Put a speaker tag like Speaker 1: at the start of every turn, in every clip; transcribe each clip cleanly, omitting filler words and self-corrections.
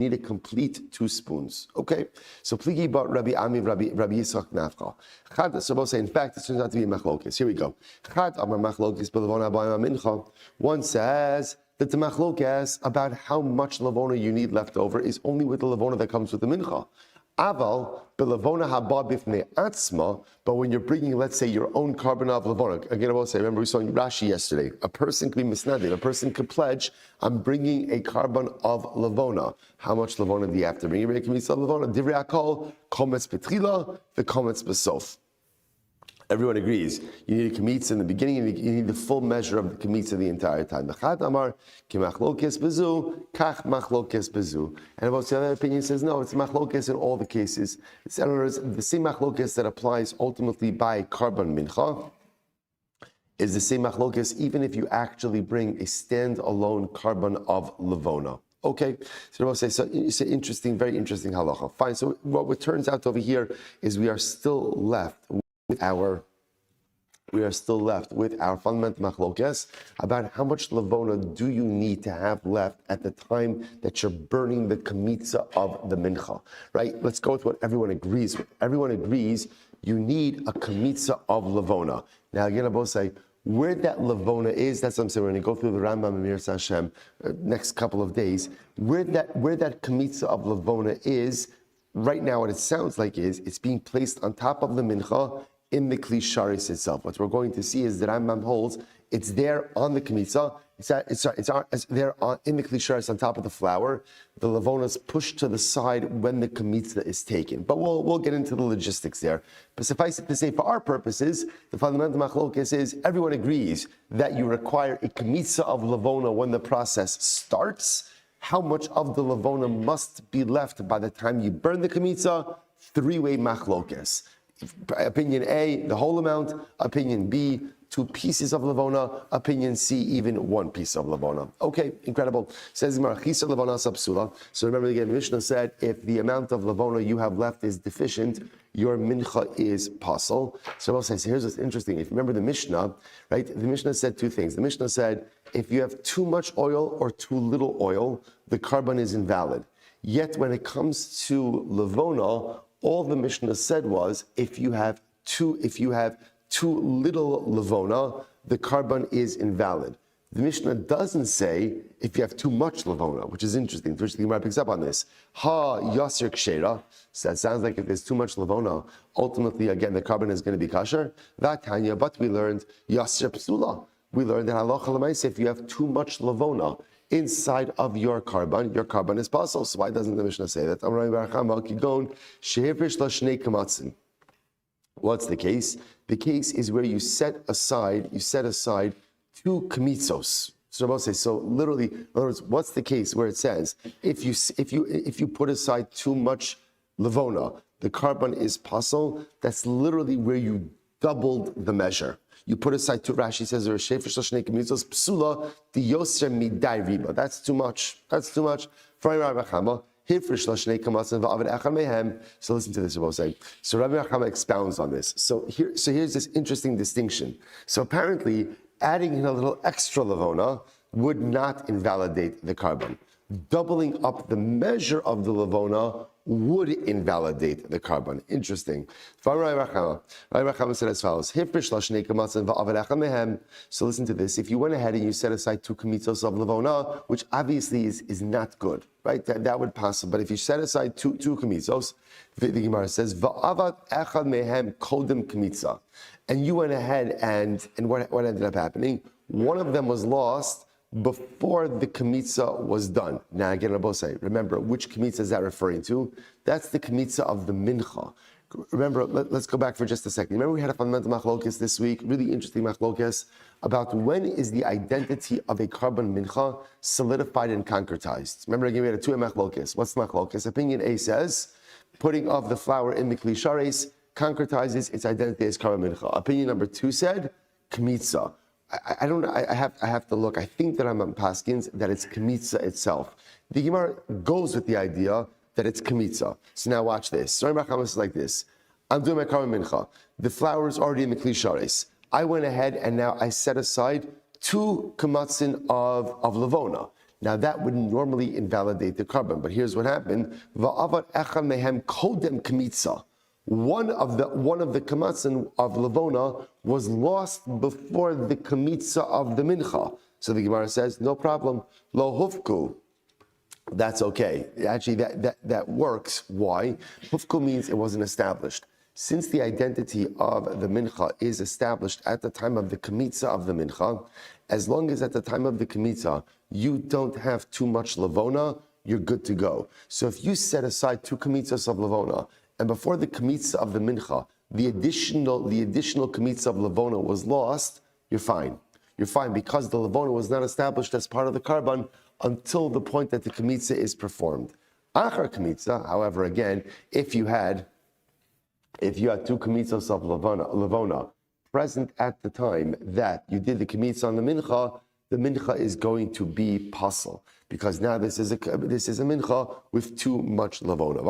Speaker 1: need a complete 2 spoons. Okay? So pligi but Rabbi Ami, Rabbi Yitzchak Nafcha. Chad, so both say, in fact, it turns out to be machlokes. Here we go. Chad amar machlokes b'levona b'ayma mincha. One says that the machlokes about how much levona you need left over is only with the levona that comes with the mincha. Aval belevona haba bifnei atzma, but when you're bringing, let's say, your own carbon of levona. Again, I will say, remember we saw in Rashi yesterday. A person could be misnadim. A person could pledge, I'm bringing a carbon of levona. How much levona do you have to bring? You bring a kimitza of levona. Divrei akol kometz betchila, the kometz besof. Everyone agrees. You need a kemitza in the beginning, and you need the full measure of the kemitza the entire time. The Chad Amar ki machlokes bezu, kach machlokes bezu. And about the other opinion says no, it's machlokes in all the cases. It's in other words, the same machlokes that applies ultimately by carbon mincha is the same machlokes even if you actually bring a standalone carbon of levona. Okay, so we'll say, so it's an interesting, very interesting halacha. Fine. So what turns out over here is we are still left with our fundamental machlokes about how much levona do you need to have left at the time that you're burning the kemitza of the mincha, right? Let's go with what everyone agrees with. Everyone agrees you need a kemitza of levona. Now again, I both say, where that levona is, that's what I'm saying. We're going to go through the Rambam and Mir Hashem next couple of days. Where that kemitza of levona is, right now what it sounds like is, it's being placed on top of the mincha in the Kli Sharis itself. What we're going to see is that Rambam holds it's there on the Kemitza, it's there in the Kli Sharis on top of the flour. The levona is pushed to the side when the Kemitza is taken. But we'll get into the logistics there. But suffice it to say, for our purposes, the fundamental machlokes is everyone agrees that you require a Kemitza of levona when the process starts. How much of the levona must be left by the time you burn the Kemitza? 3-way machlokes. Opinion A, the whole amount. Opinion B, 2 pieces of levona. Opinion C, even 1 piece of levona. Okay, incredible. Says Marachisa levona sapsula. So remember again, the Mishnah said if the amount of levona you have left is deficient, your mincha is pasul. So I'll say, so here's what's interesting. If you remember the Mishnah, right? The Mishnah said 2 things. The Mishnah said if you have too much oil or too little oil, the carbon is invalid. Yet when it comes to levona, all the Mishnah said was if you have too little levona, the carbon is invalid. The Mishnah doesn't say if you have too much levona, which is interesting. The Gemara picks up on this. Ha yasir kshera. So that sounds like if there's too much levona, ultimately again the carbon is going to be kosher. That Tanya, but we learned yasir psula. We learned that halacha l'maaseh if you have too much levona inside of your carbon is pasul. So why doesn't the Mishnah say that? What's the case? The case is where you set aside 2 kemitzos. So literally, in other words, what's the case where it says if you put aside too much levona, the carbon is pasul? That's literally where you doubled the measure. You put aside 2, Rashi says, or shefish l'shnei kemitzos psula the yoser midai riba. That's too much. So listen to this, Rabbi saying. So Rabbi Achama expounds on this. So here's this interesting distinction. So apparently, adding in a little extra levona would not invalidate the carbon. Doubling up the measure of the levona would invalidate the carbon. Interesting. So said as follows. So listen to this. If you went ahead and you set aside 2 kemitzos of levona, which obviously is not good, right? That would pass. But if you set aside two kemitzos, the Gemara says, and you went ahead and what ended up happening? One of them was lost before the kemitza was done. Now again, Rabbi say, remember, which kemitza is that referring to? That's the kemitza of the mincha. Remember, let's go back for just a second. Remember we had a fundamental machlokes this week, really interesting machlokes, about when is the identity of a carbon mincha solidified and concretized. Remember again, we had a 2 machlokes. What's the machlokes? Opinion A says, putting of the flour in the kli shares concretizes its identity as carbon mincha. Opinion number 2 said, kemitza. I don't know. I have to look. I think that I'm on Paskins that it's kemitza itself. The Gemara goes with the idea that it's kemitza. So now watch this. So Rambam is like this. I'm doing my carbon mincha. The flour is already in the kli shares. I went ahead and now I set aside 2 kamatzin of levona. Now that would normally invalidate the carbon, but here's what happened. Va'avad echad mehem kodem kmitza. One of the kamatzin of Levona was lost before the kamitza of the mincha. So the Gemara says, no problem. Lo hufku. That's okay. Actually, that works. Why? Hufku means it wasn't established. Since the identity of the mincha is established at the time of the kamitza of the mincha, as long as at the time of the kamitza you don't have too much Levona, you're good to go. So if you set aside 2 kamitzas of Levona, and before the kamitza of the mincha, the additional kamitza of Levona was lost, you're fine. You're fine because the Levona was not established as part of the carbon until the point that the kamitza is performed. Achar kamitza, however, again, if you had 2 kamitzas of Levona present at the time that you did the kamitza on the mincha is going to be pasul, because now this is a mincha with too much Levona.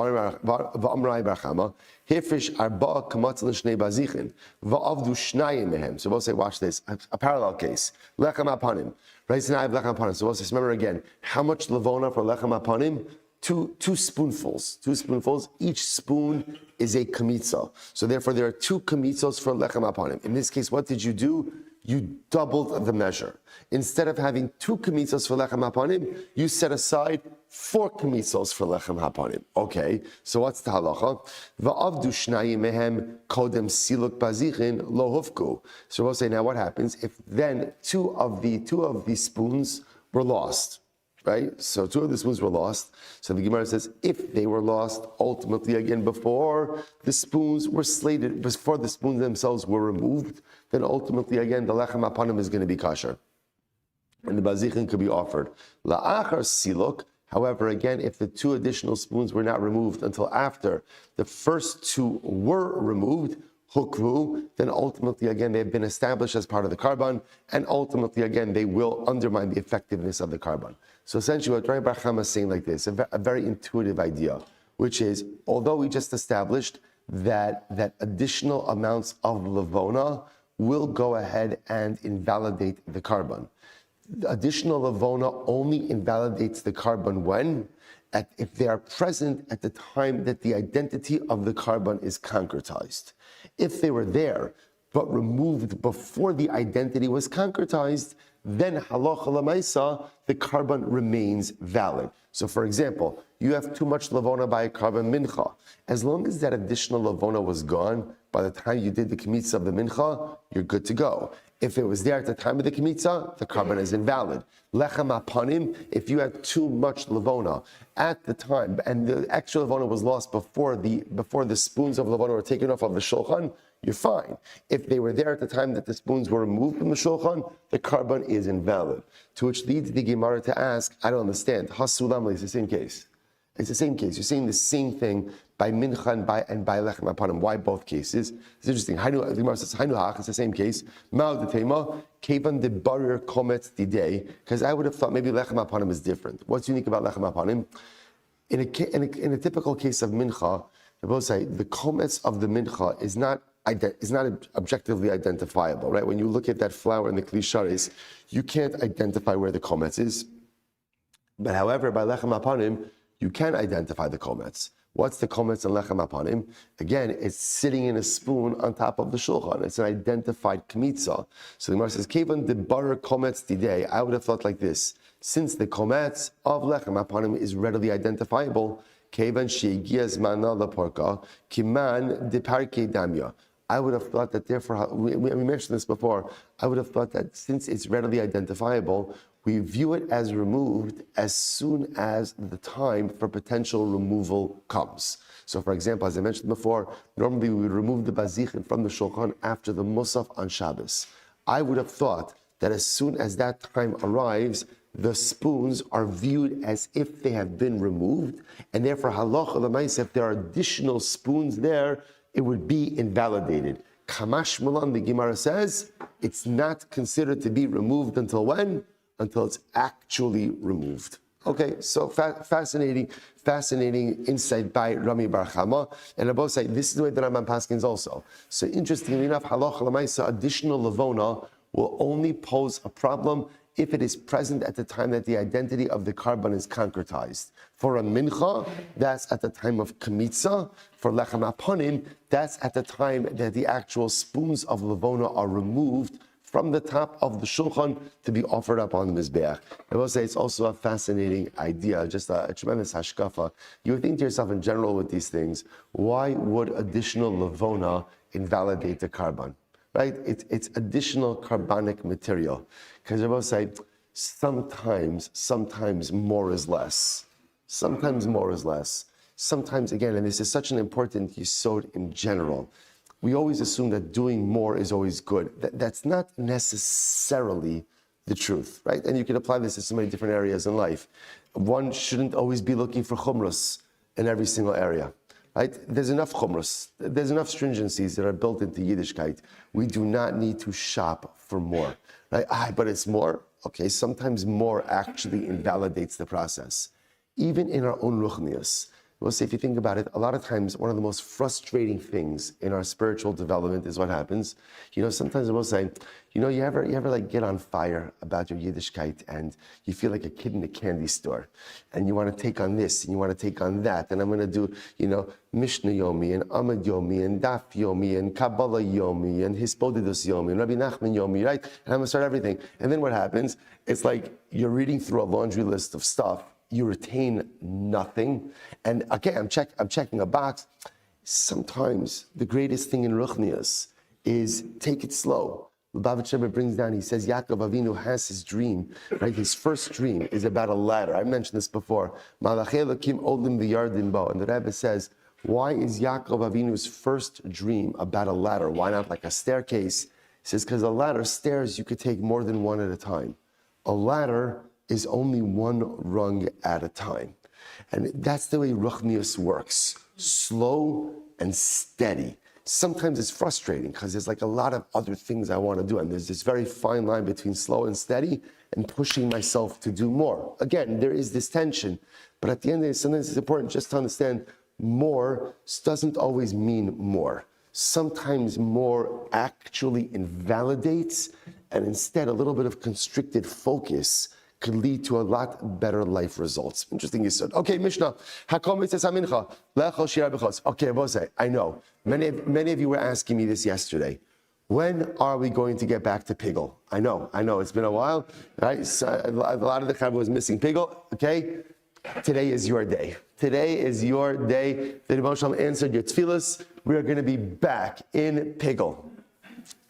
Speaker 1: So we'll say, watch this, a parallel case. Lechem apanim. Right, so now I have lechem apanim. So we'll say, remember again, how much Levona for lechem apanim? Two spoonfuls. Each spoon is a kamitza. So therefore, there are 2 kamitzos for lechem apanim. In this case, what did you do? You doubled the measure. Instead of having 2 kamitzos for lechem hapanim, you set aside 4 kamitzos for lechem hapanim. Okay, so what's the halacha? Va'avdu shnayim mehem kodem siluk bazichin lo hufku. So we'll say, now what happens if then 2 of the spoons were lost? Right? So 2 of the spoons were lost. So the Gemara says, if they were lost, ultimately again, before the spoons were slated, before the spoons themselves were removed, then ultimately again, the lechem apanim is going to be kosher. And the bazichin could be offered. La'achar siluk, however, again, if the 2 additional spoons were not removed until after the first 2 were removed, hukvu, then ultimately again they have been established as part of the carbon, and ultimately again they will undermine the effectiveness of the carbon. So essentially what Rabbi Chama is saying like this, a very intuitive idea, which is, although we just established that additional amounts of Levona will go ahead and invalidate the carbon. The additional Levona only invalidates the carbon when? If they are present at the time that the identity of the carbon is concretized. If they were there, but removed before the identity was concretized, then halacha l'maisa, the carbon remains valid. So for example, you have too much Levona by a carbon mincha. As long as that additional Levona was gone by the time you did the kamitza of the mincha, you're good to go. If it was there at the time of the kamitza, the carbon is invalid. Lechem apanim, if you had too much Levona at the time, and the extra Levona was lost before the spoons of Levona were taken off of the shulchan, you're fine. If they were there at the time that the spoons were removed from the shulchan, the carbon is invalid. To which leads the Gemara to ask, I don't understand. Hasulam, it's the same case. It's the same case. You're saying the same thing by mincha and by lechem apanim. Why both cases? It's interesting. The Gemara says, it's the same case. Ma'od detema, kevan de barir kometz didei. Because I would have thought maybe lechem apanim is different. What's unique about lechem apanim? In a typical case of mincha, they both say the kometz of the mincha is not objectively identifiable, right? When you look at that flour in the klisharis, you can't identify where the kometz is. But however, by lechem apanim, you can identify the kometz. What's the kometz in lechem apanim? Again, it's sitting in a spoon on top of the shulchan. It's an identified kmitza. So the Gemara says, "Kevan de barer kometz didei." I would have thought like this: since the kometz of lechem apanim is readily identifiable, kevan she'egia zmana laporka kiman de parke damya. I would have thought that therefore, we mentioned this before, I would have thought that since it's readily identifiable, we view it as removed as soon as the time for potential removal comes. So for example, as I mentioned before, normally we would remove the bazichin from the shulchan after the musaf on Shabbos. I would have thought that as soon as that time arrives, the spoons are viewed as if they have been removed, and therefore halacha l'maisa, if there are additional spoons there, it would be invalidated. Kamash Mulan, the Gemara says, it's not considered to be removed until when? Until it's actually removed. Okay, so fascinating insight by Rami Bar Chama. And Abba say this is the way that Rambam Paskins also. So interestingly enough, halacha l'maisa, additional levona will only pose a problem if it is present at the time that the identity of the carbon is concretized. For a mincha, that's at the time of kmitza. For lechem aponim, that's at the time that the actual spoons of levona are removed from the top of the shulchan to be offered up on the mizbeach. I will say it's also a fascinating idea, just a tremendous hashkafa. You would think to yourself in general with these things, why would additional levona invalidate the carbon? Right? It's additional carbonic material. Because I will say, sometimes more is less. Sometimes more is less. Sometimes, again, and this is such an important yesod in general, we always assume that doing more is always good. That's not necessarily the truth, right? And you can apply this to so many different areas in life. One shouldn't always be looking for chumras in every single area, right? There's enough chumras, there's enough stringencies that are built into Yiddishkeit. We do not need to shop for more, right? But it's more. Okay, sometimes more actually invalidates the process. Even in our own ruchnius, we'll say, if you think about it, a lot of times one of the most frustrating things in our spiritual development is what happens. Sometimes we'll say, you ever like get on fire about your Yiddishkeit and you feel like a kid in a candy store and you want to take on this and you want to take on that. And I'm going to do, Mishnah Yomi and Amud Yomi and Daf Yomi and Kabbalah Yomi and Hispodidus Yomi and Rabbi Nachman Yomi, right? And I'm going to start everything. And then what happens? It's like you're reading through a laundry list of stuff. You retain nothing. And okay, I'm checking a box. Sometimes the greatest thing in Ruchnias is take it slow. Lubavitch Rebbe brings down, he says, Yaakov Avinu has his dream, right? His first dream is about a ladder. I mentioned this before. Malachei Elokim olim v'yardim bo. And the Rebbe says, why is Yaakov Avinu's first dream about a ladder? Why not like a staircase? He says, because a ladder, stairs, you could take more than one at a time. A ladder is only one rung at a time. And that's the way Ruchnius works. Slow and steady. Sometimes it's frustrating because there's like a lot of other things I want to do. And there's this very fine line between slow and steady and pushing myself to do more. Again, there is this tension. But at the end of the day, sometimes it's important just to understand more doesn't always mean more. Sometimes more actually invalidates, and instead a little bit of constricted focus could lead to a lot better life results. Interesting you said. Okay, Mishnah. Okay, I know. Many of you were asking me this yesterday. When are we going to get back to Pigel? I know. It's been a while, right? So a lot of the Chabad was missing Pigel. Okay, today is your day. Today is your day. The Rebbe Shalom answered your tefillas. We are going to be back in Pigel.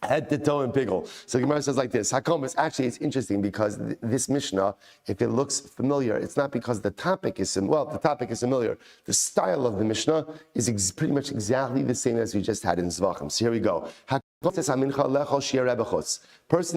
Speaker 1: Head to toe in Pigel. So the Gemara says like this. Actually, it's interesting because this Mishnah, if it looks familiar, it's not because the topic is the topic is familiar. The style of the Mishnah is pretty much exactly the same as we just had in Zvachim. So here we go. Person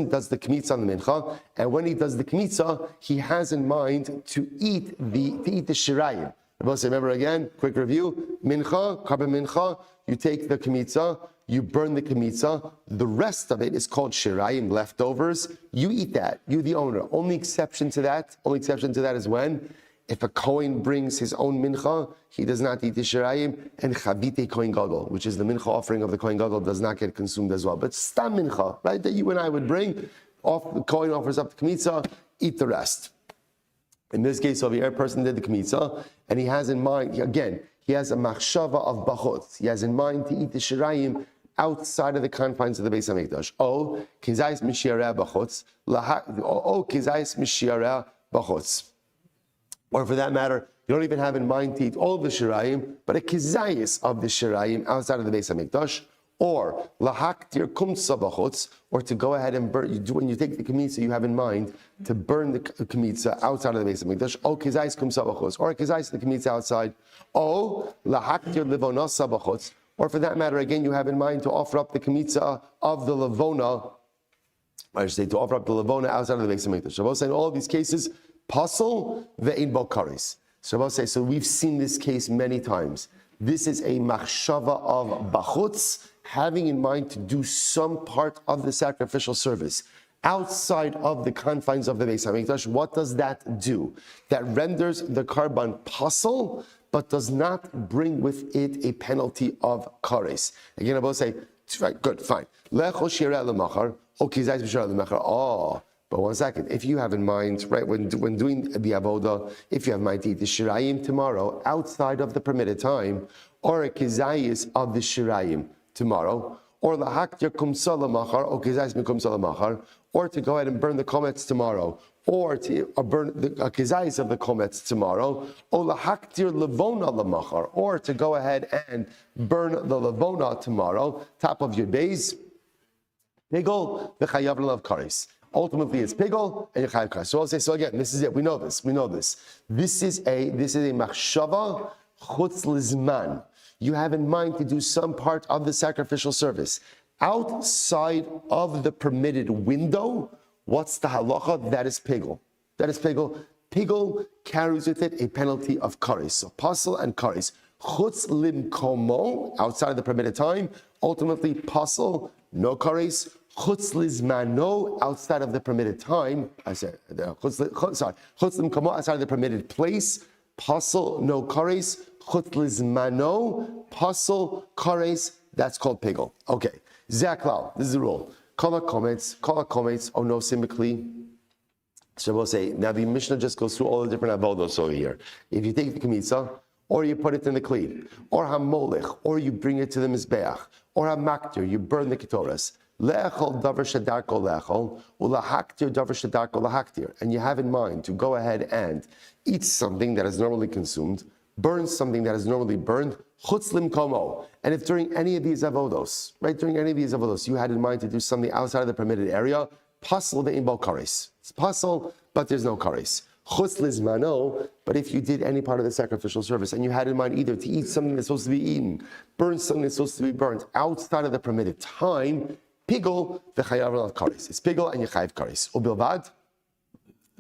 Speaker 1: does the kmitza on the mincha, and when he does the kmitza, he has in mind to eat the shirayim. Remember again, quick review. Mincha, carbon mincha, you take the kmitza, you burn the kmitza. The rest of it is called shirayim, leftovers. You eat that. You, the owner. Only exception to that is when, if a Kohen brings his own mincha, he does not eat the shirayim, and chavite Kohen Gadol, which is the mincha offering of the Kohen Gadol, does not get consumed as well. But stam mincha, right, that you and I would bring, the Kohen offers up the kmitza, eat the rest. In this case over here, a person did the kmitza, and he has in mind, again, he has a machshava of bachutz. He has in mind to eat the shirayim outside of the confines of the Beis HaMikdash. O kizayis mishiareh bachutz, o kizayis mishiareh bachutz. Or for that matter, you don't even have in mind to eat all of the shirayim, but a kizayis of the shirayim outside of the Beis HaMikdash. Or lahaktir kumtza bachutz, or to go ahead and burn. When you take the kmitza, you have in mind to burn the kmitza outside of the Beis HaMikdash. O kizayis kumtza bachutz, or kizayis the kmitza outside. O lahaktir livonasa bachutz, or for that matter, again, you have in mind to offer up the kmitza of the levona. I should say to offer up the levona outside of the Beis HaMikdash. Shabbos say in all of these cases, pasol ve'in bo kares. Shabbos say, so we've seen this case many times. This is a machshava of bachutz, having in mind to do some part of the sacrificial service outside of the confines of the Beis HaMikdash. What does that do? That renders the carbon pasol, but does not bring with it a penalty of kares. Again, I will say, right, good, fine. Oh, But one second, if you have in mind, right, when doing the avoda, if you have in mind to eat the shirayim tomorrow outside of the permitted time, or a kizayis of the shirayim tomorrow, or lahaktir kumsa lamachar, or kizayis mikumsa lamachar, or to go ahead and burn the comets tomorrow, or to burn the kizayis of the comets tomorrow, or lahaktir levona lamachar, or to go ahead and burn the levona tomorrow, top of your days, pigol v'chayav l'lav kares. Ultimately, it's pigol and chayav kares. So I'll say, so again, this is it. We know this. This is a machshava chutz lizman. You have in mind to do some part of the sacrificial service outside of the permitted window. What's the halacha? That is pigol. Pigol carries with it a penalty of kares. So pasal and kares. Chutz lim komo, outside of the permitted time. Ultimately, pasal, no kares. Chutz lizmano, outside of the permitted time. Chutz lim komo, outside of the permitted place. Pasal, no kares. Chutz lizmano, pasal, kares. That's called pigol. Okay. Zaklal, this is the rule. Kala comments, no simply. So we'll say, now the Mishnah just goes through all the different avodos over here. If you take the kmitza, or you put it in the kli, or hamolech, or you bring it to the mizbeach, or hamaktir, you burn the ketoras. Le'echol davar shadarko le'echol, ulahaktir davar shadarko lahaktir. And you have in mind to go ahead and eat something that is normally consumed, burn something that is normally burned, chutz lim komo. And if during any of these avodos, you had in mind to do something outside of the permitted area, pasal ve'im bo kares. It's pasal, but there's no kares. Chutz lizmano, but if you did any part of the sacrificial service and you had in mind either to eat something that's supposed to be eaten, burn something that's supposed to be burnt outside of the permitted time, pigol v'chayav l'lav kares. It's pigol and you chayav kares. Ubilvad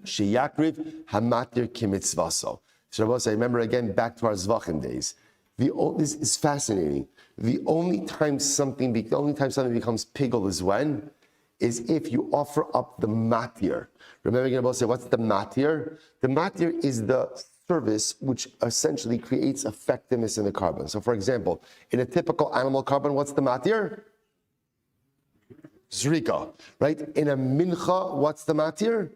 Speaker 1: sheyakriv hamatir kimitzvaso. So Rabbi, remember again back to our zvachim days. This is fascinating. The only time something becomes pigol is when? Is if you offer up the matir. Remember, Rabbi say, what's the matir? The matir is the service which essentially creates effectiveness in the carbon. So, for example, in a typical animal carbon, what's the matir? Zrika, right? In a mincha, what's the matir?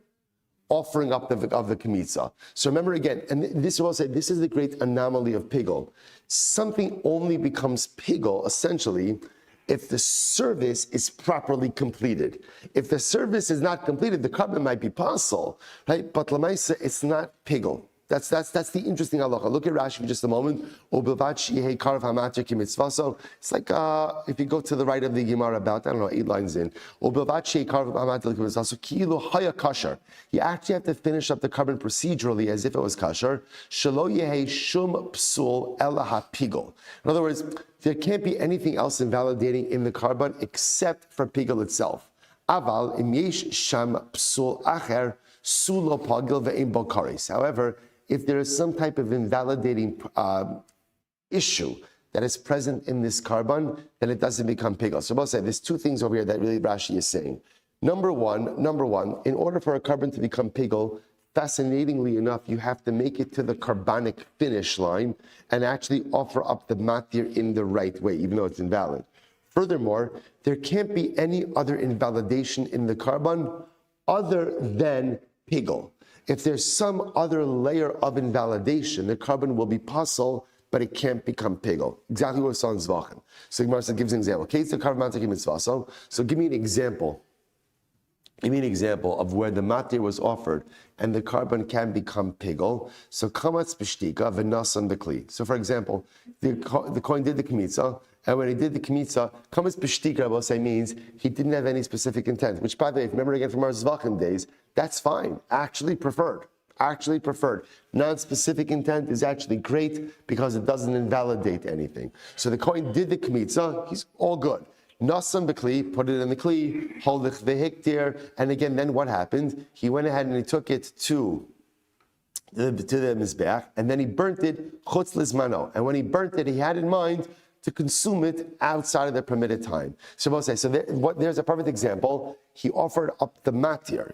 Speaker 1: Offering up of the kmitza. So remember again, and this will say, this is the great anomaly of pigol. Something only becomes pigol, essentially, if the service is properly completed. If the service is not completed, the carbon might be possible, right? But lamaisa, it's not pigol. That's the interesting halacha. Look at Rashi for just a moment. It's like if you go to the right of the Gemara about, 8 lines in. You actually have to finish up the carbon procedurally as if it was kasher. In other words, there can't be anything else invalidating in the carbon except for pigel itself. Aval im yesh sham psul acher sulo pagil ve'im bo kares. However, if there is some type of invalidating issue that is present in this carbon, then it doesn't become pigel. So I'll say there's 2 things over here that really Rashi is saying. Number one, in order for a carbon to become pigel, fascinatingly enough, you have to make it to the carbonic finish line and actually offer up the matir in the right way, even though it's invalid. Furthermore, there can't be any other invalidation in the carbon other than pigel. If there's some other layer of invalidation, the carbon will be pasul, but it can't become pigel. Exactly what we saw in Zvachim. So Gemara gives an example. Okay, it's the carbon mitzvah. So give me an example. Give me an example of where the matir was offered and the carbon can become pigel. So kamatz b'shtika v'nasan b'kli. So for example, the kohen did the kmitza, and when he did the kmitza, kamatz b'shtika, I will say, means he didn't have any specific intent. Which, by the way, if you remember again from our Zvachim days, that's fine. Actually preferred. Non-specific intent is actually great because it doesn't invalidate anything. So the kohen did the kmitza, he's all good. Nasam b'kli, put it in the kli, holich v'hiktir, and again, then what happened? He went ahead and he took it to the mizbeach, and then he burnt it chutz lizmano. And when he burnt it, he had in mind to consume it outside of the permitted time. So we'll say, there's a perfect example. He offered up the matir.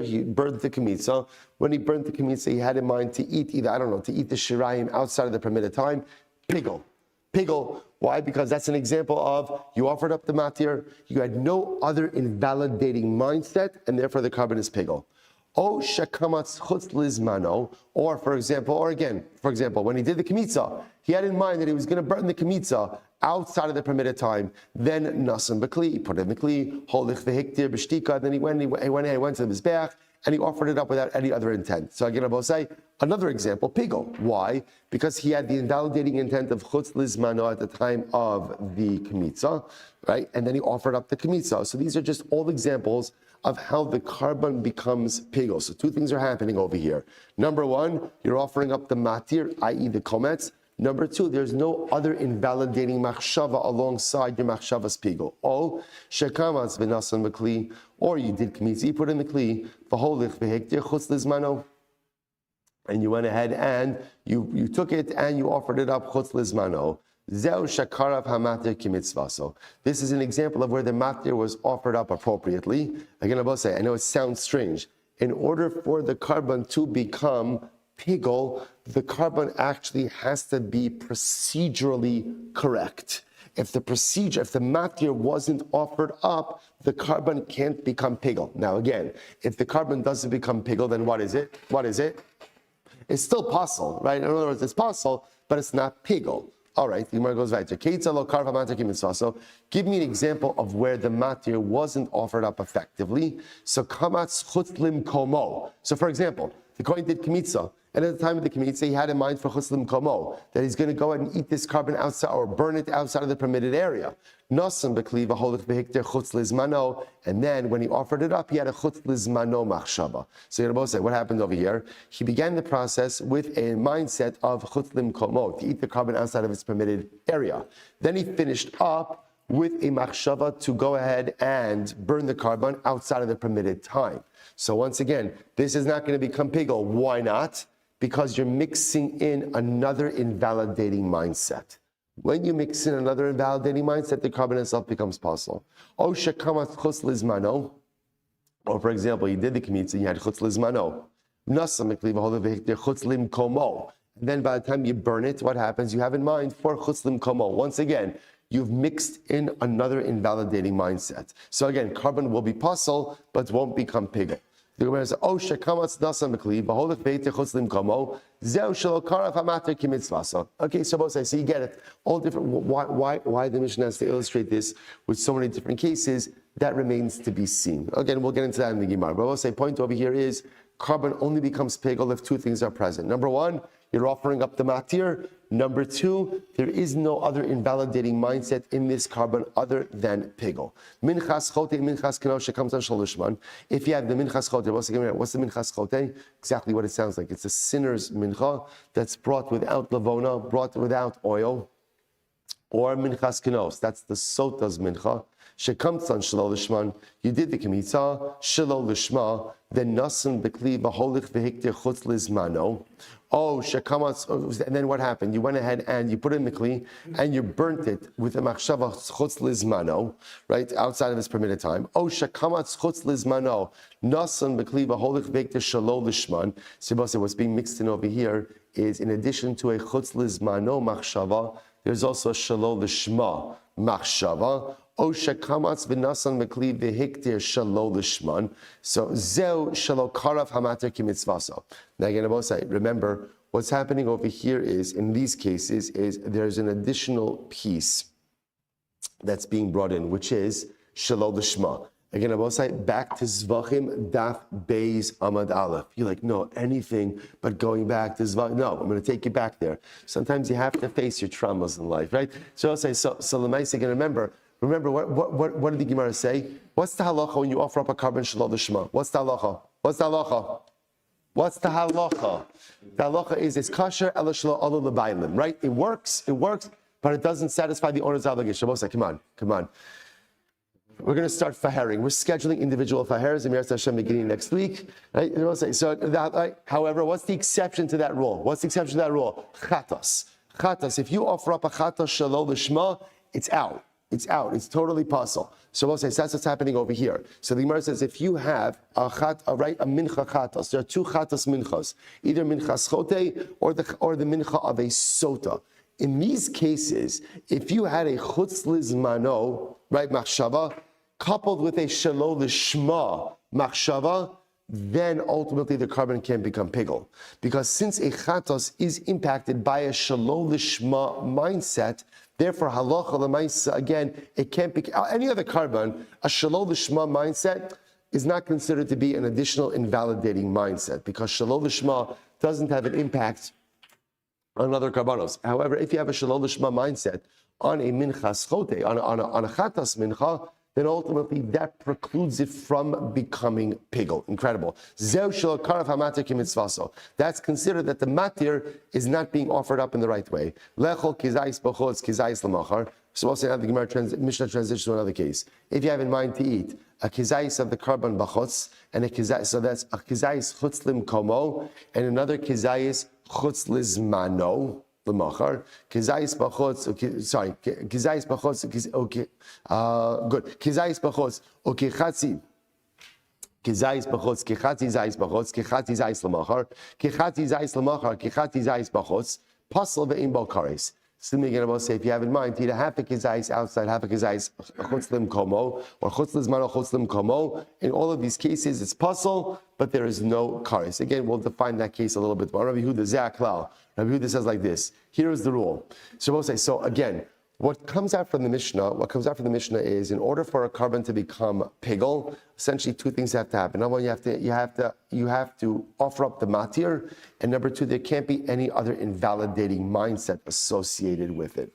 Speaker 1: He burned the kmitza. When he burnt the kmitza, he had in mind to eat the shirayim outside of the permitted time. Pigel. Pigel. Why? Because that's an example of you offered up the matir, you had no other invalidating mindset, and therefore the carbon is pigel. O shekamatz chutz lizmano, or for example, when he did the kmitza, he had in mind that he was going to burn the kmitza outside of the permitted time. Then nasan bekli, he put it in the kli, holich vehiktir b'shtika. Then he went to the mizbeach and he offered it up without any other intent. So again, I will say another example, pigel. Why? Because he had the invalidating intent of chutz lizmano at the time of the kmitza, right? And then he offered up the kmitza. So these are just all examples of how the carbon becomes pigel. So two things are happening over here. Number one, you're offering up the matir, i.e. the komets. Number two, there's no other invalidating machshava alongside your machshava's pigel. O shekamatz v'nasan b'kli, or you did kmitzi, you put in the kli, v'holich v'hektir chutz lizmano, and you went ahead and you took it and you offered it up chutz lizmano. Zeu shakarav hamatir kimitzvaso. This is an example of where the matir was offered up appropriately. Again, I will say, I know it sounds strange. In order for the carbon to become pigel, the carbon actually has to be procedurally correct. If the matir wasn't offered up, the carbon can't become pigel. Now again, if the carbon doesn't become pigel, then what is it? It's still possible, right? In other words, it's possible, but it's not pigel. All right, the Gemara goes weiter. So give me an example of where the matir wasn't offered up effectively. So kamatz chutzlim komo. So for example, the Kohen did kmitza, and at the time of the kmitza, he had in mind for chutzlim komo that he's going to go ahead and eat this carbon outside or burn it outside of the permitted area. Nasan bekli v'holich v'hikter chutz lizmano, and then when he offered it up, he had a chutz lizmano machshava. So you're both say, what happened over here? He began the process with a mindset of chutzlim komo, to eat the carbon outside of its permitted area. Then he finished up with a machshava to go ahead and burn the carbon outside of the permitted time. So once again, this is not going to become pigel. Why not? Because you're mixing in another invalidating mindset. When you mix in another invalidating mindset, the carbon itself becomes possible. O shekamat chutz lizmano, or for example, you did the kmitza, you had chutz lizmano. Nasa mekli v'holev v'hiktir chutz lim komo. And then by the time you burn it, what happens? You have in mind for chutz lim komo. Once again, you've mixed in another invalidating mindset. So again, carbon will be possible, but won't become pigel. The Gemara says, "Oh, shekamatz nasa mekli v'holev v'hiktir chutz lim komo zeu shelo karav hamatir kimitzvasa." Okay, so both sides, so you get it. All different. Why the Mishnah has to illustrate this with so many different cases? That remains to be seen. Again, we'll get into that in the Gemara. But I will say, point over here is carbon only becomes pigel if two things are present. Number one, you're offering up the matir. Number two, there is no other invalidating mindset in this carbon other than pigel. Minchas chote, minchas kenosha comes on shalishman. If you have the minchas chote, what's the minchas chote? Exactly what it sounds like. It's a sinner's mincha that's brought without lavona, brought without oil, or minchas kenos. That's the sota's mincha. Shekamtzan shelo lishman. You did the kmitza shelo lishma. Then nasan bekli v'holich v'hiktir chutz lizmano. Oh, shekamatz. And then what happened? You went ahead and you put it in the kli and you burnt it with a machshava chutz lizmano, right outside of its permitted time. Oh, shekamatz chutz lizmano. Nasan bekli v'holich v'hiktir shelo lishman. So what's being mixed in over here is, in addition to a chutz lizmano machshava, there's also a shelo lishma machshava. O shekamatz v'nasan mekli v'hiktir shelo lishman. So zeu shelo karav hamatir kimitzvaso. Now again, I will say, remember, what's happening over here is, in these cases, is there's an additional piece that's being brought in, which is shelo lishma. Again, I will say, back to Zvachim Daf Beis Amad Aleph. You're like, no, anything but going back to Zvachim. No, I'm going to take you back there. Sometimes you have to face your traumas in life, right? So I'll say, so Lamaisa, again, remember, what did the Gemara say? What's the halacha when you offer up a carbon shelo lishma? What's the halacha? The halacha is it's kasher ela shelo alu l'baylim, right? It works, but it doesn't satisfy the owner's obligation. Come on. We're going to start faharing. We're scheduling individual fahers and Meretz Hashem beginning next week. Right? So that, right? However, what's the exception to that rule? Chatas. If you offer up a chatas shelo lishma, it's out. It's totally possible. So we'll say that's what's happening over here. So the Gemara says, if you have a mincha chatas, there are two chatas minchas, either minchas chote or the mincha of a sota. In these cases, if you had a chutz lizmano, right, machshava, coupled with a shelo lishma machshava, then ultimately the carbon can become pigel. Because since a chatos is impacted by a shelo lishma mindset, therefore halacha l'maisa, again, it can't be, any other carbon, a shelo lishma mindset is not considered to be an additional invalidating mindset, because shelo lishma doesn't have an impact on other karbanos. However, if you have a shelo lishma mindset on a minchas chote, on a chatas mincha, then ultimately that precludes it from becoming pigel. Incredible. That's considered that the matir is not being offered up in the right way. So also now the Gemara Mishnah transitions to another case. If you have in mind to eat a kizayis of the carbon bachutz, and a kizayis, so that's a kizayis chutz lim komo, and another kizayis chutz lizmano, l'machar, kizayis bachutz, kizayis bachutz, okay, good, kizayis bachutz, okay, chatzi, kizayis bachutz, kechatzi zayis bachutz, kechatzi zayis l'machar, kechatzi zayis l'machar, kechatzi zayis bachutz, pasal ve'im bo kares. Similarly, again, I will say, if you have in mind to eat a half a kizayis outside, half a kizayis chutz lim komo, or chutz lizmano chutz lim komo, in all of these cases, it's puzzle, but there is no kares. Again, we'll define that case a little bit more. Rabbi Yehuda Zaklal. Rabbi Yehuda says like this. Here is the rule. So we'll say, so again, what comes out from the Mishnah is, in order for a carbon to become pigel, essentially two things have to happen. Number one, you have to offer up the matir, and number two, there can't be any other invalidating mindset associated with it.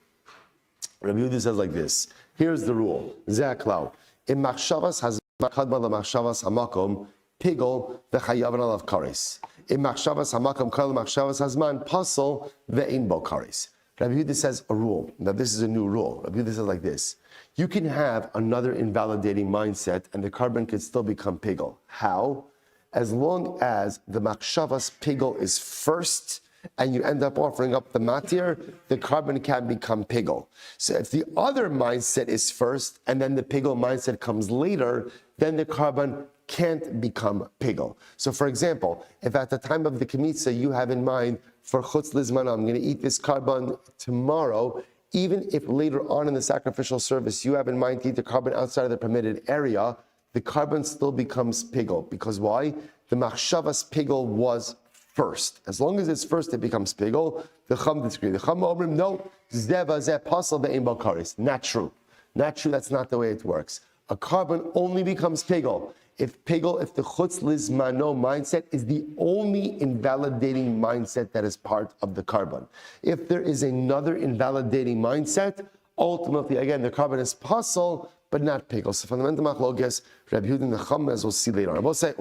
Speaker 1: Rabbi Yehuda says like this. Here's the rule. Zaklau. In machshavas has kadma la machshavas hamakom pigel v'chayavan alav kares. In machshavas hamakom kal machshavas hazman pasol ve'in bo kares. Rabbi Yehuda says a rule. Now this is a new rule. Rabbi Yehuda says like this. You can have another invalidating mindset and the carbon can still become pigel. How? As long as the machshavas pigel is first and you end up offering up the matir, the carbon can become pigel. So if the other mindset is first and then the pigel mindset comes later, then the carbon can't become pigel. So for example, if at the time of the kemitza you have in mind, for chutz lizmana, I'm going to eat this carbon tomorrow, even if later on in the sacrificial service you have in mind to eat the carbon outside of the permitted area, the carbon still becomes pigel. Because why? The machshavas pigel was first. As long as it's first, it becomes pigel. The chum disagree. The chum omrim, no, zeva zeh pasal ve'im bo kares. Not true. Not true, that's not the way it works. A carbon only becomes pigel if the chutz lizmano mindset is the only invalidating mindset that is part of the carbon. If there is another invalidating mindset, ultimately, again, the carbon is pasal, but not pigel. So fundamental machlokas, Rabbi Yehuda and the Chum, as we'll see later on. I will say,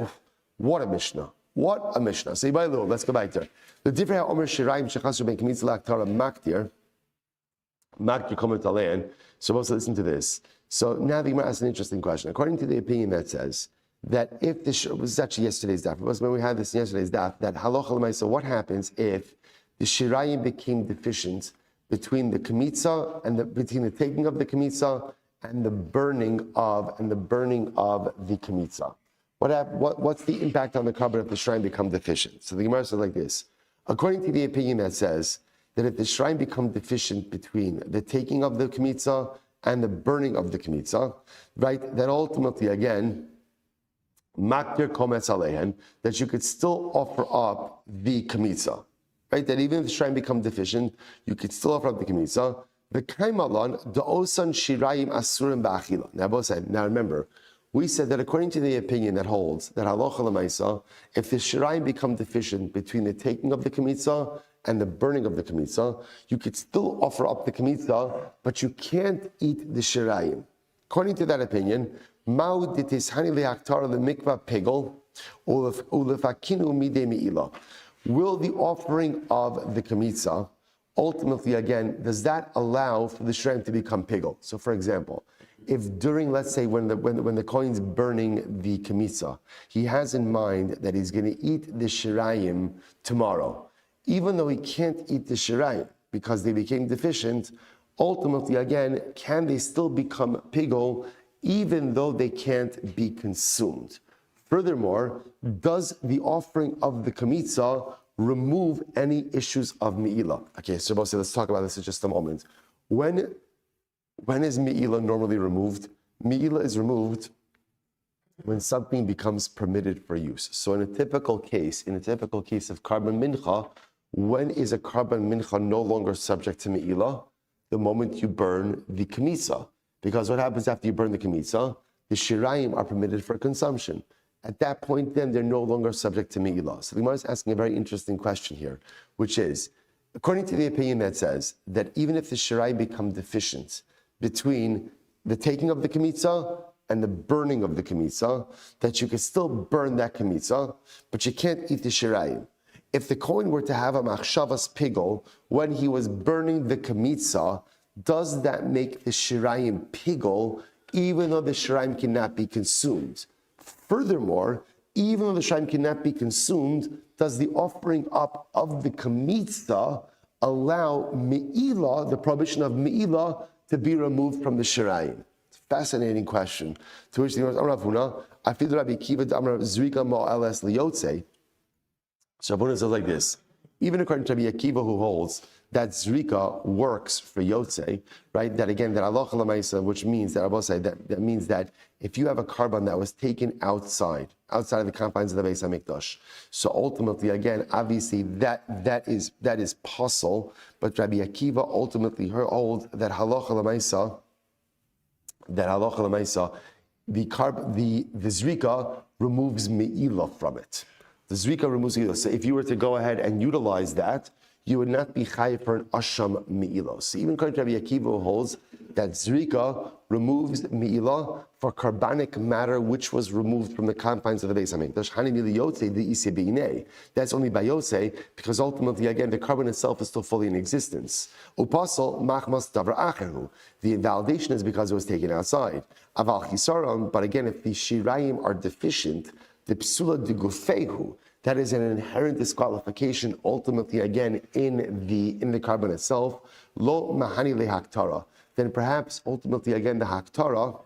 Speaker 1: what a Mishnah. What a Mishnah. So let's go back there. The different how Omer Shirayim Shechasru Ben Kemitz L'Aktara Maktir Kommer Talein. So let's listen to this. So now the Gemara asks an interesting question. According to the opinion that says that if this was actually yesterday's daf, it was when we had this in yesterday's daf, that halacha l'maisa, what happens if the shirayim became deficient between the kemitza and between the taking of the kemitza and the burning of the kemitza? What's the impact on the carbon if the shrine becomes deficient? So the Gemara says like this. According to the opinion that says that if the shrine becomes deficient between the taking of the kemitza and the burning of the kemitza, right, that ultimately, again, maktir kometz aleihen, that you could still offer up the kemitza, right? That even if the shrine becomes deficient, you could still offer up the kemitza. The kaimalon da'osan shirayim asurim ba'achila. Now remember, we said that according to the opinion that holds that halacha l'maisa, if the shirayim become deficient between the taking of the kemitza and the burning of the kemitza, you could still offer up the kemitza, but you can't eat the shirayim. According to that opinion, will the offering of the kemitza ultimately, again, does that allow for the shirayim to become pigel? So for example, if during, let's say, when the Kohen's burning the kemitza, he has in mind that he's going to eat the shirayim tomorrow, even though he can't eat the shirayim because they became deficient, ultimately, again, can they still become pigel even though they can't be consumed? Furthermore, does the offering of the kemitza remove any issues of Me'ilah. Okay, so let's talk about this in just a moment. When is Me'ilah normally removed? Me'ilah is removed when something becomes permitted for use. So in a typical case of Karban Mincha, when is a Karban Mincha no longer subject to Me'ilah? The moment you burn the Kmitza. Because what happens after you burn the Kmitza? The Shirayim are permitted for consumption. At that point, then, they're no longer subject to Me'ilah. So the Gemara is asking a very interesting question here, which is, according to the opinion that says that even if the Shirayim become deficient between the taking of the Kmitza and the burning of the Kmitza, that you can still burn that Kmitza, but you can't eat the Shirayim. If the Kohen were to have a machshavas pigel when he was burning the Kmitza, does that make the Shirayim pigel, even though the Shirayim cannot be consumed? Furthermore, even though the Shirayim cannot be consumed, does the offering up of the Kmitza allow Me'ilah, the prohibition of Me'ilah, to be removed from the Shirayim? It's a fascinating question. To which the Gemara says, Amar Ravuna, Afid Rabbi Kiva Amar Zrika Mo'eles Liyotze. So Ravuna says like this, even according to Rabbi Akiva, who holds that Zrika works for Yotze, right? That again, that Allah Lamaisa, which means that Rabbi say that means that if you have a carbon that was taken outside of the confines of the Beis Hamikdash, so ultimately, again, obviously that is possible. But Rabbi Akiva ultimately holds that halacha lemaisa, the Zrika removes Me'ilah from it. The Zrika removes Me'ilah. So if you were to go ahead and utilize that, you would not be chayiv for an asham Me'ilah. So even according to Rabbi Akiva holds that Zrika removes Me'ilah for carbonic matter which was removed from the confines of the Beis Hamikdash. That's only by Yotze, because ultimately, again, the carbon itself is still fully in existence. Upasal machmas davar acheru. The invalidation is because it was taken outside. Aval chisaron, but again, if the shirayim are deficient, the psula de gufehu, that is an inherent disqualification, ultimately, again, in the carbon itself. Lo mahani lehaktara. Then perhaps, ultimately, again, the haktara,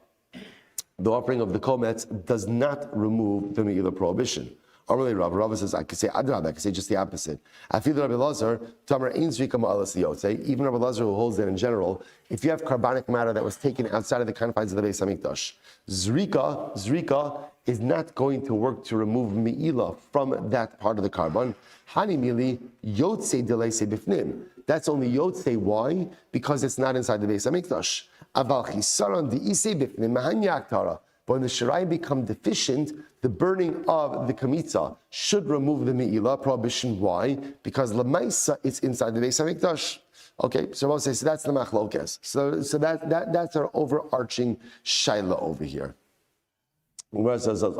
Speaker 1: the offering of the komets, does not remove the Me'ilah prohibition. Normally, Rav says, I could say adrab, I could say just the opposite. I feel that Rabbi Lazar, Tamar ein zrika ma'alas liyotze, even Rabbi Lazar, who holds that in general, if you have carbonic matter that was taken outside of the confines of the Beis Hamikdash, zrika is not going to work to remove Me'ilah from that part of the carbon. Hani mili yotze deleise bifnim. That's only yotze. Why? Because it's not inside the Beis Hamikdash. Aval chisaron de'ise bifnim mahanya aktara. But when the shirayim become deficient, the burning of the kamitza should remove the Me'ilah prohibition. Why? Because lemaisa it's inside the Beis Hamikdash. Okay, so I'll say, so that's the machlokes. So that's our overarching shaila over here. Rav says, so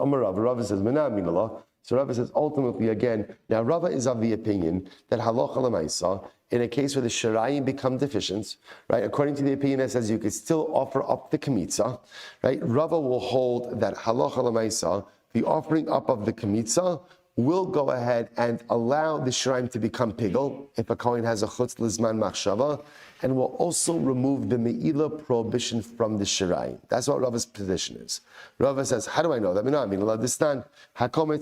Speaker 1: Rava says, ultimately, again, now Rava is of the opinion that halacha lemaisa, in a case where the shirayim become deficient, right, according to the opinion that says you could still offer up the kamitza, right, Rava will hold that halacha lemaisa, the offering up of the kamitza, will go ahead and allow the shirayim to become pigel, if a kohen has a chutz lizman machshava, and will also remove the Me'ilah prohibition from the shirayim. That's what Rava's position is. Rava says, how do I know that? I mean, I'll understand. Rava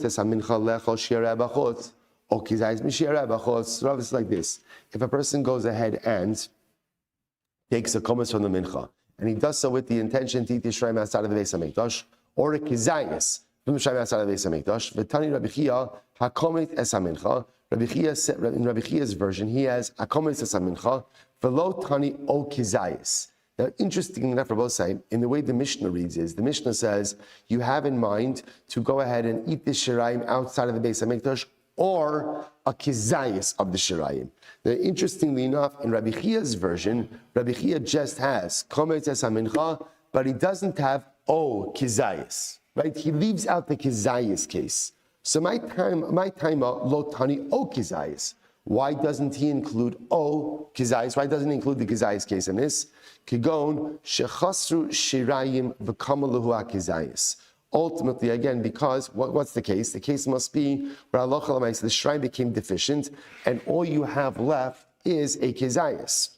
Speaker 1: is like this. If a person goes ahead and takes a kometz from the mincha, and he does so with the intention to eat the shirayim outside of the Beis Hamikdash, or a kizayis from the shirayim outside of the Beis Hamikdash, v'tani Rabbi Chia, hakomet es hamincha. Rabbi Chia, in Rabbi Chia's version, he has hakomet es hamincha, v'lo tani o kizayis. Now, interestingly enough, Rabbi say, in the way the Mishnah reads is, the Mishnah says, you have in mind to go ahead and eat the shirayim outside of the Beis Hamikdash, or a kizayis of the shirayim. Now, interestingly enough, in Rabbi Chia's version, Rabbi Chia just has kometz es hamincha, but he doesn't have o kizayis, right? He leaves out the kizayis case. So my time lo tani o kizayis. Why doesn't he include o kizayis? Why doesn't he include the kizayis case in this? Kigon shechasru shirayim v'kamalahu akizayis. Ultimately, again, because what's the case? The case must be where Allah the shirayim became deficient, and all you have left is a kizayis.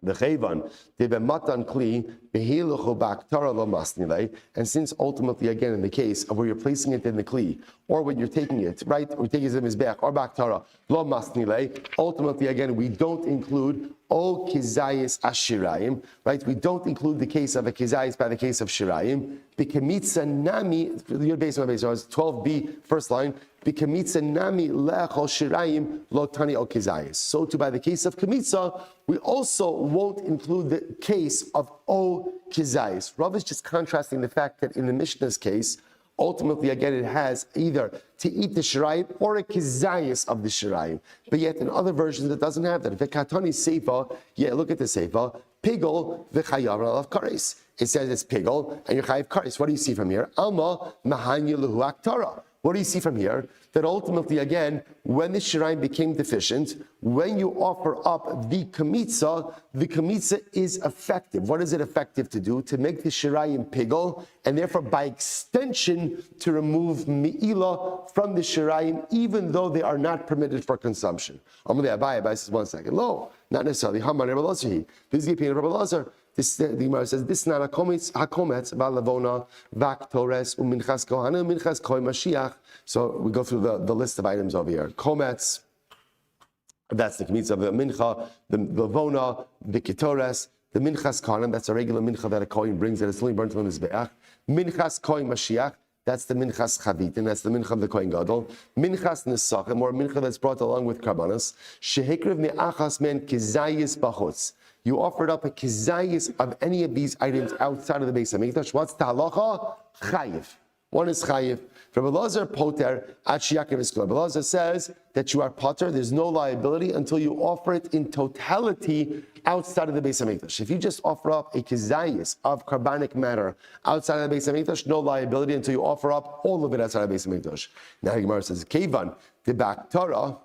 Speaker 1: The chayvan debe matan kli And since ultimately, again, in the case of where you're placing it in the kli, or when you're taking it, right, or taking it in his back, or baktara, lo masnile, ultimately, again, we don't include o kizayis ashirayim, right? We don't include the case of a kizayis by the case of shirayim. B'kemitza nami, you're based on my base, so it's 12b, first line. B'kemitza nami le'achol shirayim lo tani o kizayis. So too, by the case of kemitza, we also won't include the case of o kizayis. Rav is just contrasting the fact that in the Mishnah's case, ultimately, again, it has either to eat the shirayim or a kizayis of the shirayim. But yet, in other versions, it doesn't have that. If a katani seifa, yeah, look at the seifa, pigol v'chayav alav kares. It says it's pigol and you're chayav kares. What do you see from here? Alma mahanya luhu aktara. What do you see from here? That ultimately, again, when the shirayim became deficient, when you offer up the kamitza is effective. What is it effective to do? To make the shirayim pigol, and therefore, by extension, to remove me'ila from the shirayim, even though they are not permitted for consumption. Abai says, 1 second. No, not necessarily. Haman Rabbi Lazar. This is the opinion of Rabbi Lazar. The Gemara says this is not hakometz ba'lavona vaktores uminchas kohana uminchas koi mashiach. So we go through the list of items over here. Kometz, that's the kemitza of the mincha, the lavona, the ketores, the minchas kohana, that's a regular mincha that a kohen brings that is only burnt on the mizbeach. Minchas koi mashiach, that's the minchas chavit, and that's the mincha of the kohen gadol. Minchas nesachim, or mincha that's brought along with karbanos. Shehekriv ne'achas men kizayis bachutz. You offered up a kizayis of any of these items outside of the Beis HaMikdash. What's the halacha? Chayiv. One is chayiv. Rabbi Lazar poter at shiyakiv iskul. Rabbi Lazar says that you are poter. There's no liability until you offer it in totality outside of the Beis HaMikdash. If you just offer up a kizayis of carbonic matter outside of the Beis HaMikdash, no liability until you offer up all of it outside of the Beis HaMikdash. Now the Gemara says, Kevan, the baktara,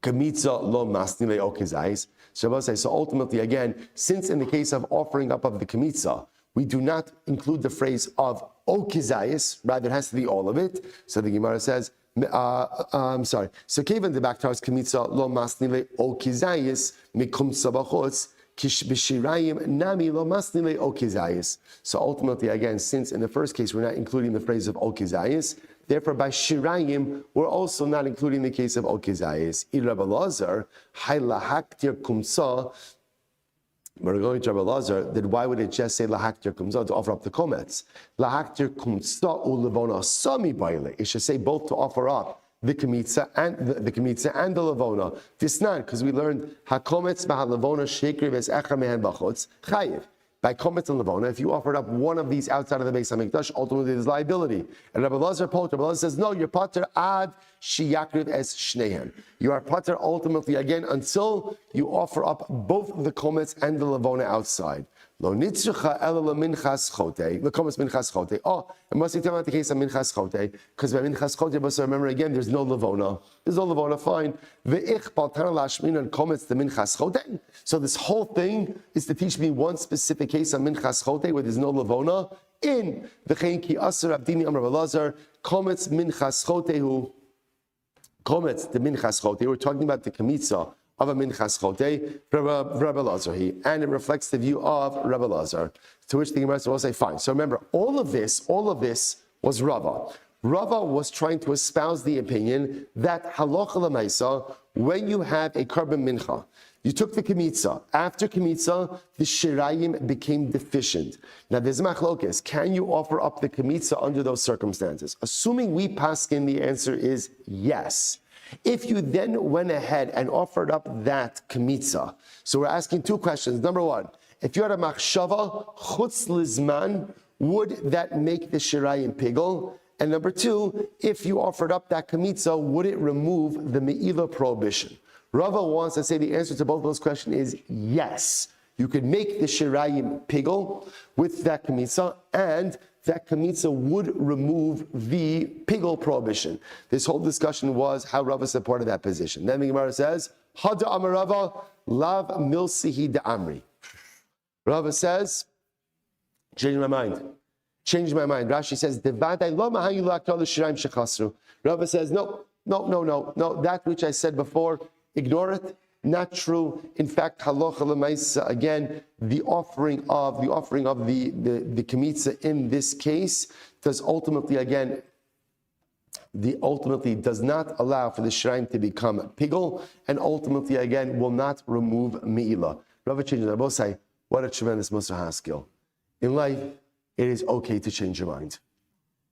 Speaker 1: kamitza lo masni le okizayis. So ultimately, again, since in the case of offering up of the kamitza, we do not include the phrase of okizayis, rather it has to be all of it. So the Gemara says, So kevan the baktaras kamitza lo masni le okizayis mikum sabachos kish b'shirayim nami lo masni le okizayis. So ultimately, again, since in the first case we're not including the phrase of okizayis, therefore, by shirayim, we're also not including the case of okizayis. Rabbi Lazar, hay lahaktir kumsa. We're going to Rabbi Lazar. Then why would it just say lahaktir kumsa to offer up the komets? Lahaktir kumsa ulevona sami baile. It should say both to offer up the kamitza and the levona. Tisnan, because we learned hakomets b'halevona shekri ves echa mehan bachutz chayiv. By komets and levona, if you offered up one of these outside of the Beis HaMikdash, ultimately there's liability. And Rabbi Lazar says, no, you're pater ad shiyakriv es shneihen. You are pater ultimately again until you offer up both the komets and the levona outside. Lo nitzrucha ela minchas chote. The komets minchas chote. Oh, it must be talking about the case of minchas chote, because by minchas chote, you must remember again, there's no levona. There's no levona, fine. Ve'ich baltan lashmin and komets the minchas chote. So this whole thing is to teach me one specific case of minchas chote where there's no levona. In the Chayin ki asar abdini amar Lazar, komets minchas chote hu. Komets the minchas chote. We're talking about the kamitza of a minchas chote, Rabbi Lazar, and it reflects the view of Rabbi Lazar. To which the Gemara will say, fine. So remember, all of this was Rava. Rava was trying to espouse the opinion that halacha l'maisa, when you have a carbon mincha, you took the kamitza. After kamitza, the shirayim became deficient. Now there's machlokes. Can you offer up the kamitza under those circumstances? Assuming we paskin, the answer is yes. If you then went ahead and offered up that kamitza, so we're asking two questions. Number one, if you had a machshava chutz lizman, would that make the shirayim pigel? And number two, if you offered up that kamitza, would it remove the me'ila prohibition? Rava wants to say the answer to both of those questions is yes. You could make the shirayim pigel with that kamitza, and that kamitza would remove the pigel prohibition. This whole discussion was how Rava supported that position. Then the Gemara says, Hada Amar Rava, Lav Milsihi da Amri. Rava says, change my mind. Rashi says, Devadai lo mahayu la'aktar l'shirayim shechasru. Rava says, no. That which I said before, ignore it. not true. In fact, halacha l'maisa, again, the offering of the kemitza in this case does ultimately does not allow for the shrine to become pigul, and ultimately again will not remove me'ilah. Rabbi changes. I will say, what a tremendous Musar Haskell. In life, it is okay to change your mind.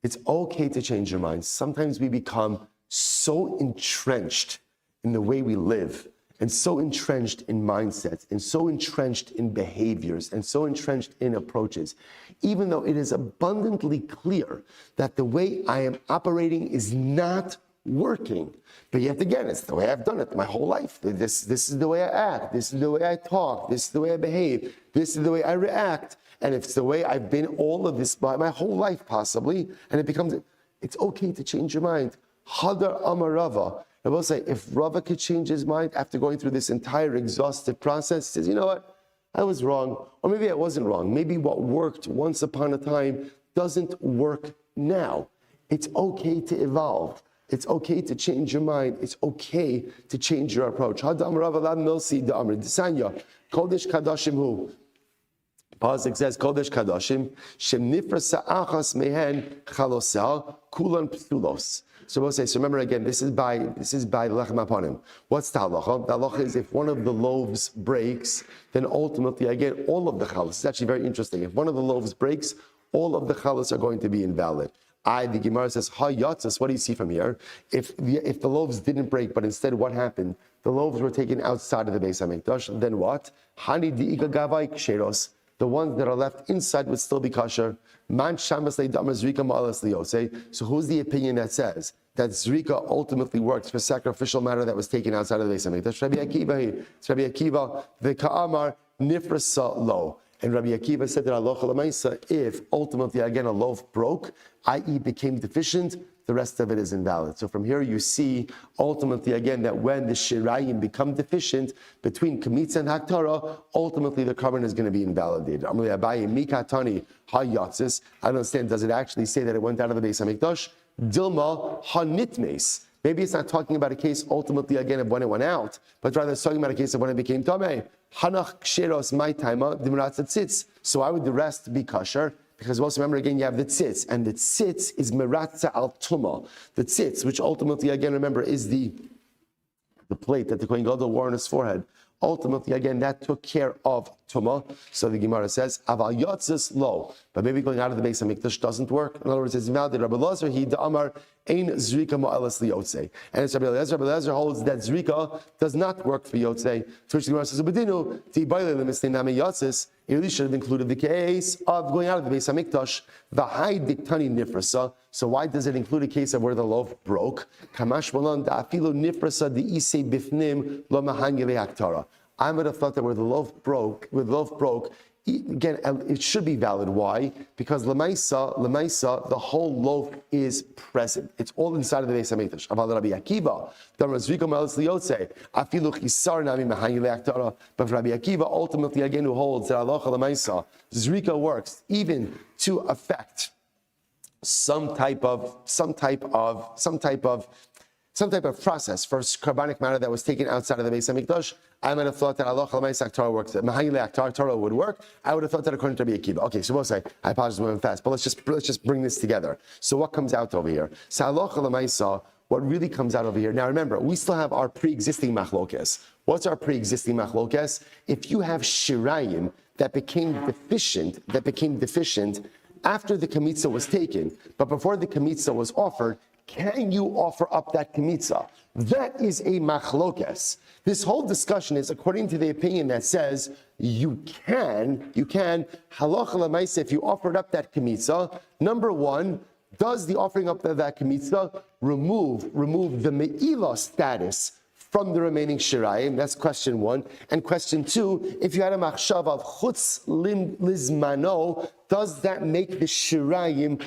Speaker 1: It's okay to change your mind. Sometimes we become so entrenched in the way we live, and so entrenched in mindsets, and so entrenched in behaviors, and so entrenched in approaches, even though it is abundantly clear that the way I am operating is not working. But yet again, it's the way I've done it my whole life. This is the way I act. This is the way I talk. This is the way I behave. This is the way I react. And if it's the way I've been all of this my whole life possibly, and it's okay to change your mind. Hadar Amar Rava. I will say, if Rava could change his mind after going through this entire exhaustive process, he says, you know what, I was wrong, or maybe I wasn't wrong. Maybe what worked once upon a time doesn't work now. It's okay to evolve. It's okay to change your mind. It's okay to change your approach. Hadam Rava Lam Milsi Da'amr Disanya Kodesh Kadashim Hu. Pasuk says Kodesh Kadashim Shem Nifra Sa'achas Mehen Chalosah Kulan Ptulos. So we'll say, so remember again, this is by Lechem Aponim. What's the halacha? The halacha is if one of the loaves breaks, then ultimately, again, all of the chalas. It's actually very interesting. If one of the loaves breaks, all of the chalas are going to be invalid. The Gemara says, Ha yatzas, what do you see from here? If the loaves didn't break, but instead what happened? The loaves were taken outside of the Beis HaMikdash, then what? Hani di'iga gavai ksheros. The ones that are left inside would still be kosher. Man shamas le'damar zrika ma'alas liyosei. So who's the opinion that says that zrika ultimately works for sacrificial matter that was taken outside of the Beis HaMikdash? Rabbi Akiva. It's Rabbi Akiva. V'ka'amar nifrasa lo. And Rabbi Akiva said that halacha l'maisa, if ultimately again a loaf broke, i.e. became deficient, the rest of it is invalid. So from here you see ultimately again that when the shirayim become deficient between kamitza and haktara, ultimately the carbon is going to be invalidated. Amrli Abaye mikatani hayatzis. I don't understand. Does it actually say that it went out of the Beis HaMikdash? Dilma hanitmes. Maybe it's not talking about a case ultimately again of when it went out, but rather it's talking about a case of when it became tameh. Hanach ksheros my taima dimratza tzitz. So why would the rest be kosher? Because also remember again, you have the tzitz, and the tzitz is meratza al tuma. The tzitz, which ultimately again, remember, is the plate that the Kohen Gadol wore on his forehead. Ultimately, again, that took care of tuma. So the Gemara says, aval yotzis lo. But maybe going out of the Beis HaMikdash doesn't work. In other words, it's valid. Rabbi Lazar, he da'amar ein zrika mo'elas liyotzei. And it's Rabbi Eliezer. Rabbi Eliezer holds that zrika does not work for yotzei. To which the Gemara says, ubedinu ti'bayle l'misnei nami yotzis. It really should have included the case of going out of the Beis HaMikdash. V'hai diktani nifrasa. So why does it include a case of where the loaf broke? Kamash malan da'afilu nifrasa di'isei bifnim lo mahanye le'aktara. I would have thought that where the loaf broke, again, it should be valid. Why? Because lemaisa, the whole loaf is present. It's all inside of the Beis HaMikdash. Aval Rabbi Akiva, but Rabbi Akiva ultimately again who holds that halacha lemaisa, zrika works even to affect some type of process for carbonic matter that was taken outside of the Beis HaMikdash. I might have thought that halacha l'maisa Torah works. Mahayile Torah would work. I would have thought that according to Rabbi Akiva. Okay, so we'll say, I apologize, moving fast, but let's just bring this together. So what comes out over here? So halacha l'maisa, what really comes out over here? Now remember, we still have our pre-existing machlokes. What's our pre-existing machlokes? If you have shirayim that became deficient after the kamitza was taken, but before the kamitza was offered, can you offer up that kamitza? That is a machlokes. This whole discussion is according to the opinion that says you can, halacha l'maisa, if you offered up that kamitza, number one, does the offering up of that kamitza remove the me'ilah status from the remaining shirayim? That's question one. And question two, if you had a machshav of chutz lizmano, does that make the shirayim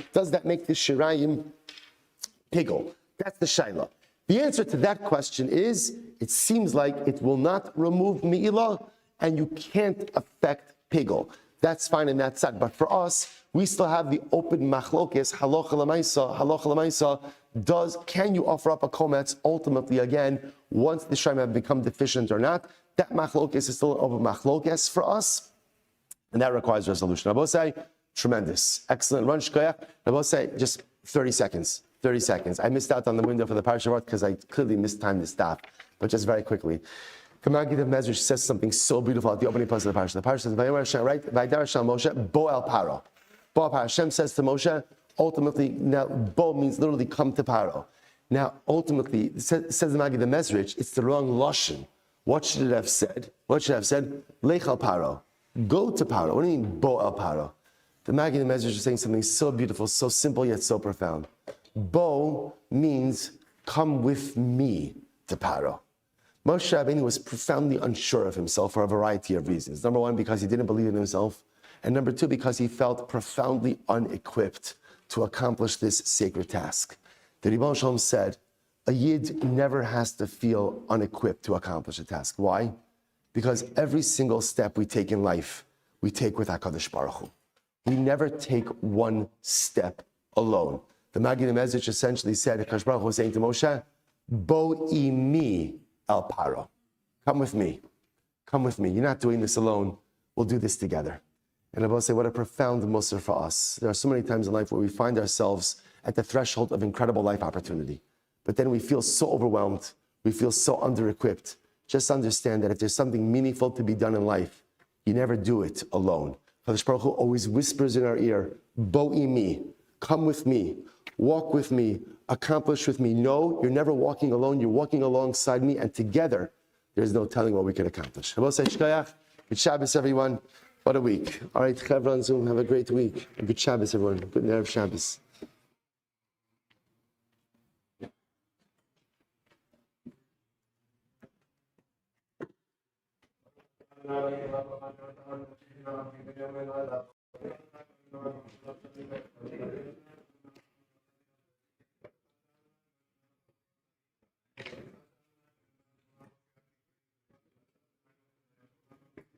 Speaker 1: pigul? That's the shaila. The answer to that question is, it seems like it will not remove me'ilah, and you can't affect pigul. That's fine in that side. But for us, we still have the open machlokes, halacha l'maisa, can you offer up a kometz ultimately again once the Shraim have become deficient or not, that machlokes is still an open machlokes for us, and that requires resolution. Rabbi say, tremendous, excellent. Run shkoyach. Rabbi say, just 30 seconds. 30 seconds. I missed out on the window for the parsha because I clearly mistimed the stop, but just very quickly. Kamagi the Medrash says something so beautiful at the opening part of the parsha. The parsha says, "Vayomer Hashem," right? Vaydar Hashem Moshe, Bo el Paro. Bo el Paro. Hashem says to Moshe, ultimately, now Bo means literally come to Paro. Now, ultimately, says the Magi the Medrash, it's the wrong lashon. What should it have said? What should it have said? Lech al Paro. Go to Paro. What do you mean, Bo el Paro? The Magi the Medrash is saying something so beautiful, so simple yet so profound. Bo means come with me to Paro. Moshe Rabbeinu was profoundly unsure of himself for a variety of reasons. Number one, because he didn't believe in himself. And number two, because he felt profoundly unequipped to accomplish this sacred task. The Ribbon Shalom said, a Yid never has to feel unequipped to accomplish a task. Why? Because every single step we take in life, we take with HaKadosh Baruch Hu. We never take one step alone. The Maggid Mezrich essentially said, HaKadosh Baruch Hu was saying to Moshe, Bo'i mi al Paro. Come with me. Come with me. You're not doing this alone. We'll do this together. And I will say, what a profound musar for us. There are so many times in life where we find ourselves at the threshold of incredible life opportunity. But then we feel so overwhelmed. We feel so under-equipped. Just understand that if there's something meaningful to be done in life, you never do it alone. HaKadosh Baruch Hu always whispers in our ear, Bo'i mi, come with me, walk with me, accomplish with me. No, you're never walking alone. You're walking alongside me, and together, there's no telling what we can accomplish. Good Shabbos, everyone. What a week. All right, Chevron Zoom, have a great week. Good Shabbos, everyone. Good Erev Shabbos.